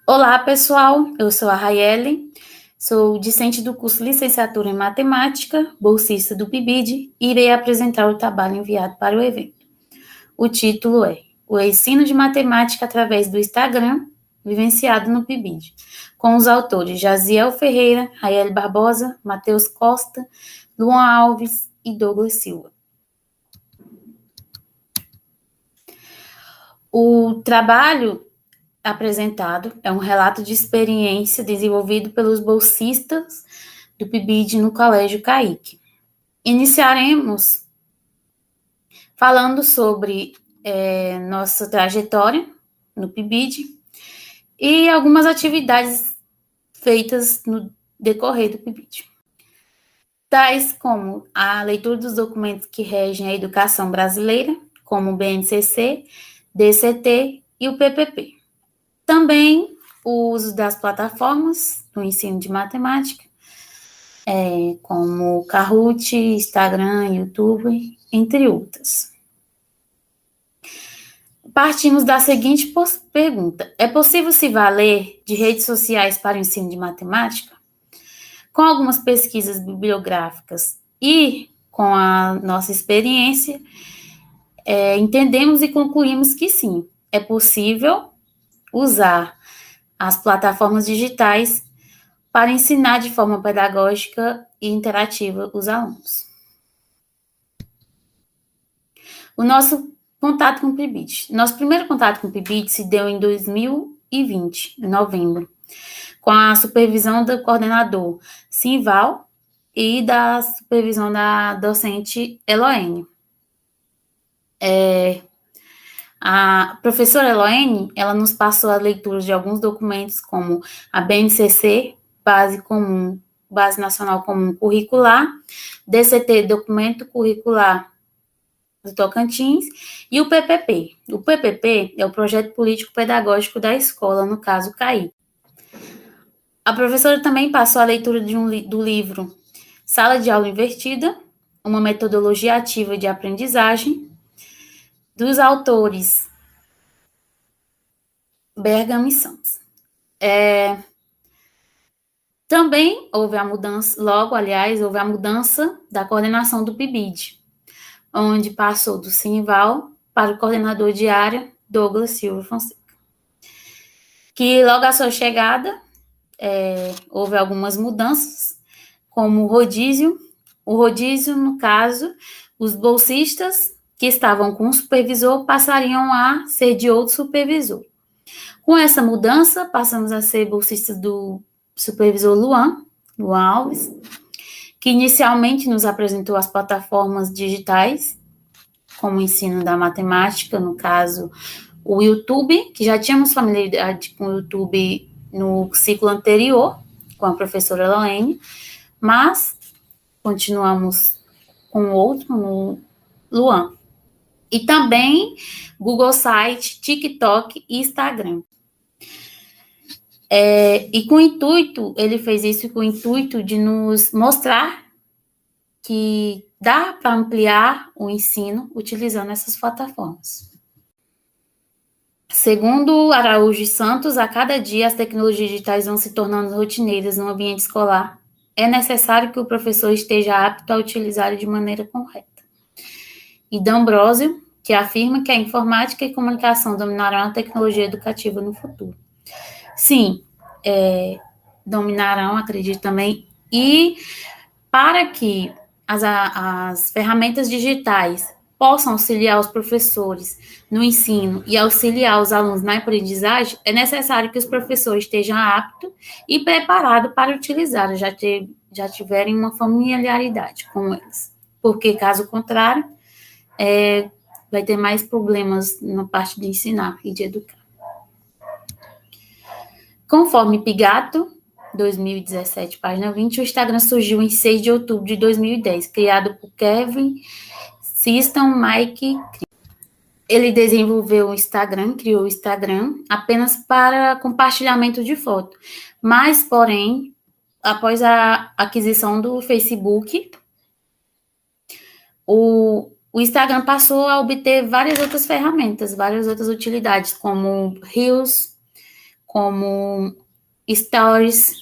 Olá, pessoal. Eu sou a Raiele, sou discente do curso Licenciatura em Matemática, bolsista do PIBID, e irei apresentar o trabalho enviado para o evento. O título é O Ensino de Matemática através do Instagram, vivenciado no PIBID, com os autores Jaziel Ferreira, Raiele Barbosa, Matheus Costa, Luan Alves e Douglas Silva. O trabalho apresentado é um relato de experiência desenvolvido pelos bolsistas do PIBID no Colégio Caíque. Iniciaremos falando sobre nossa trajetória no PIBID e algumas atividades feitas no decorrer do PIBID, tais como a leitura dos documentos que regem a educação brasileira, como o BNCC, DCT e o PPP. Também o uso das plataformas do ensino de matemática, como Kahoot, Instagram, YouTube, entre outras. Partimos da seguinte pergunta: é possível se valer de redes sociais para o ensino de matemática? Com algumas pesquisas bibliográficas e com a nossa experiência, entendemos e concluímos que sim, é possível usar as plataformas digitais para ensinar de forma pedagógica e interativa os alunos. O nosso contato com o PIBID. Nosso primeiro contato com o PIBID se deu em 2020, em novembro, com a supervisão do coordenador Simval e da supervisão da docente Eloene. A professora Eloene, ela nos passou a leitura de alguns documentos como a BNCC, Base Nacional Comum Curricular, DCT, Documento Curricular do Tocantins, e o PPP. O PPP é o Projeto Político Pedagógico da Escola, no caso CAI. A professora também passou a leitura do livro Sala de Aula Invertida, uma metodologia ativa de aprendizagem, dos autores Bergam e Santos. Também houve a mudança, houve a mudança da coordenação do PIBID, onde passou do Simval para o coordenador de área, Douglas Silva Fonseca. Que logo à sua chegada, houve algumas mudanças, como o rodízio. O rodízio, no caso, os bolsistas que estavam com o supervisor passariam a ser de outro supervisor. Com essa mudança, passamos a ser bolsistas do supervisor Luan Alves, que inicialmente nos apresentou as plataformas digitais, como o ensino da matemática, no caso, o YouTube, que já tínhamos familiaridade com o YouTube no ciclo anterior, com a professora Eloene, mas continuamos com outro, no Luan. E também Google Site, TikTok e Instagram. E com o intuito, ele fez isso com o intuito de nos mostrar que dá para ampliar o ensino utilizando essas plataformas. Segundo Araújo e Santos, a cada dia as tecnologias digitais vão se tornando rotineiras no ambiente escolar. É necessário que o professor esteja apto a utilizar de maneira correta. E D'Ambrosio, que afirma que a informática e comunicação dominarão a tecnologia educativa no futuro. Sim, dominarão, acredito também, e para que as ferramentas digitais possam auxiliar os professores no ensino e auxiliar os alunos na aprendizagem, é necessário que os professores estejam aptos e preparados para utilizar, já tiverem uma familiaridade com eles. Porque, caso contrário, vai ter mais problemas na parte de ensinar e de educar. Conforme Pigato, 2017, página 20, o Instagram surgiu em 6 de outubro de 2010, criado por Kevin System Mike. Ele desenvolveu o Instagram, criou o Instagram apenas para compartilhamento de foto, mas, porém, após a aquisição do Facebook, o Instagram passou a obter várias outras ferramentas, várias outras utilidades, como Reels, como stories.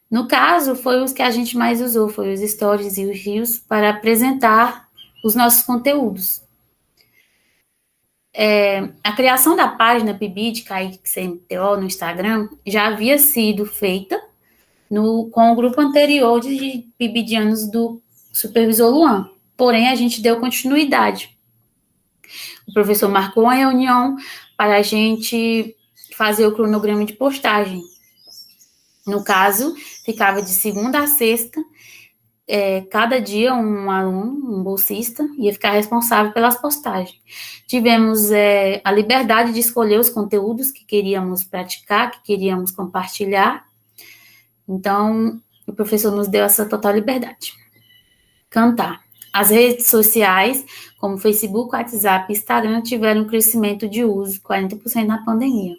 No caso, foi os que a gente mais usou, foi os stories e os reels para apresentar os nossos conteúdos. A criação da página PIBID, Kaique CMTO, no Instagram, já havia sido feita com o grupo anterior de PIBIDianos do Supervisor Luan. Porém, a gente deu continuidade. O professor marcou uma reunião para a gente fazer o cronograma de postagem. No caso, ficava de segunda a sexta, cada dia um aluno, um bolsista, ia ficar responsável pelas postagens. Tivemos a liberdade de escolher os conteúdos que queríamos praticar, que queríamos compartilhar. Então, o professor nos deu essa total liberdade. Cantar. As redes sociais, como Facebook, WhatsApp e Instagram, tiveram um crescimento de uso, 40% na pandemia.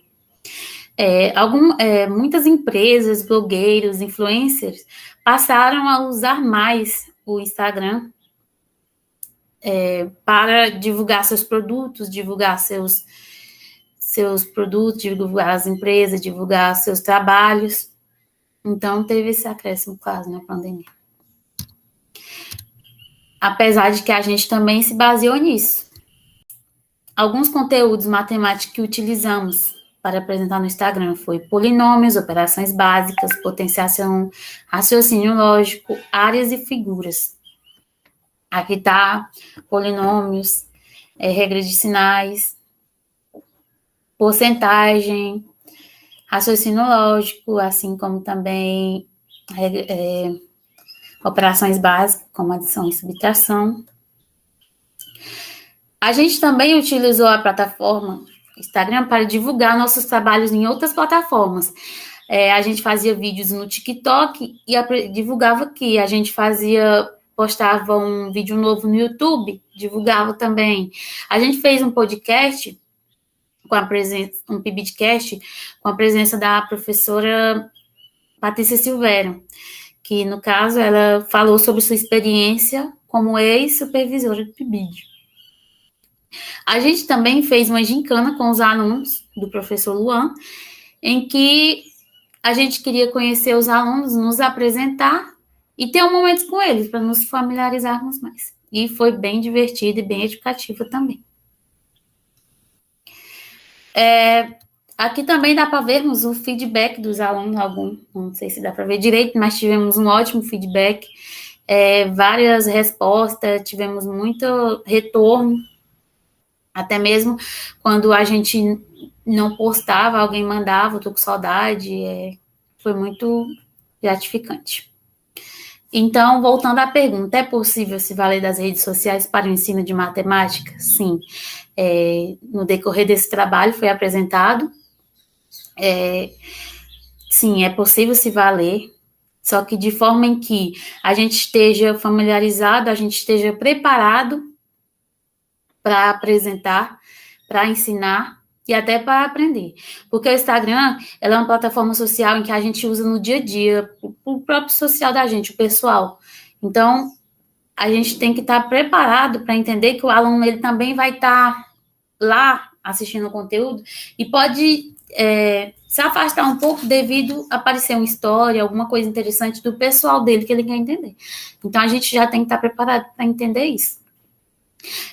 Muitas empresas, blogueiros, influencers, passaram a usar mais o Instagram para divulgar seus produtos, divulgar seus produtos, divulgar as empresas, divulgar seus trabalhos. Então, teve esse acréscimo quase na pandemia. Apesar de que a gente também se baseou nisso. Alguns conteúdos matemáticos que utilizamos para apresentar no Instagram foi polinômios, operações básicas, potenciação, raciocínio lógico, áreas e figuras. Aqui está polinômios, regras de sinais, porcentagem, raciocínio lógico, assim como também operações básicas, como adição e subtração. A gente também utilizou a plataforma Instagram para divulgar nossos trabalhos em outras plataformas. A gente fazia vídeos no TikTok e divulgava aqui. A gente postava um vídeo novo no YouTube, divulgava também. A gente fez um podcast um PIBIDcast, com a presença da professora Patrícia Silveira, que, no caso, ela falou sobre sua experiência como ex-supervisora do PIBID. A gente também fez uma gincana com os alunos do professor Luan, em que a gente queria conhecer os alunos, nos apresentar e ter um momento com eles, para nos familiarizarmos mais. E foi bem divertido e bem educativo também. Aqui também dá para vermos o feedback dos alunos, não sei se dá para ver direito, mas tivemos um ótimo feedback, várias respostas, tivemos muito retorno, até mesmo quando a gente não postava, alguém mandava, estou com saudade, foi muito gratificante. Então, voltando à pergunta, é possível se valer das redes sociais para o ensino de matemática? Sim. No decorrer desse trabalho foi apresentado. Sim, é possível se valer, só que de forma em que a gente esteja familiarizado, a gente esteja preparado para apresentar, para ensinar e até para aprender. Porque o Instagram, ela é uma plataforma social em que a gente usa no dia a dia, o próprio social da gente, o pessoal. Então, a gente tem que estar preparado para entender que o aluno ele também vai estar lá assistindo o conteúdo e pode se afastar um pouco devido a aparecer uma história, alguma coisa interessante do pessoal dele que ele quer entender. Então, a gente já tem que estar preparado para entender isso.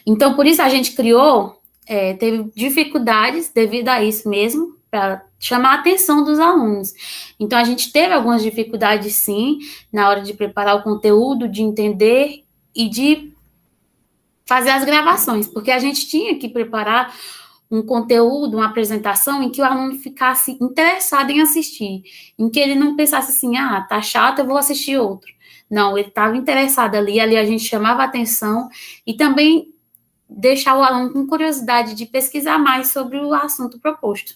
Então, por isso a gente criou, teve dificuldades devido a isso mesmo, para chamar a atenção dos alunos. Então, a gente teve algumas dificuldades, sim, na hora de preparar o conteúdo, de entender e de fazer as gravações, porque a gente tinha que preparar um conteúdo, uma apresentação em que o aluno ficasse interessado em assistir, em que ele não pensasse assim, tá chato, eu vou assistir outro. Não, ele estava interessado ali a gente chamava a atenção e também deixar o aluno com curiosidade de pesquisar mais sobre o assunto proposto.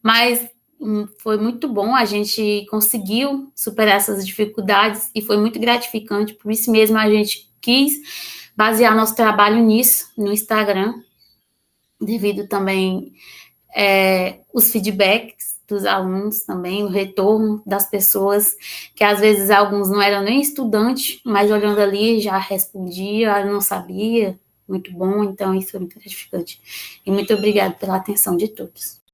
Mas foi muito bom, a gente conseguiu superar essas dificuldades e foi muito gratificante, por isso mesmo a gente quis basear nosso trabalho nisso, no Instagram, devido também os feedbacks dos alunos também, o retorno das pessoas, que às vezes alguns não eram nem estudantes, mas olhando ali já respondia, não sabia, muito bom, então isso foi muito gratificante. E muito obrigada pela atenção de todos.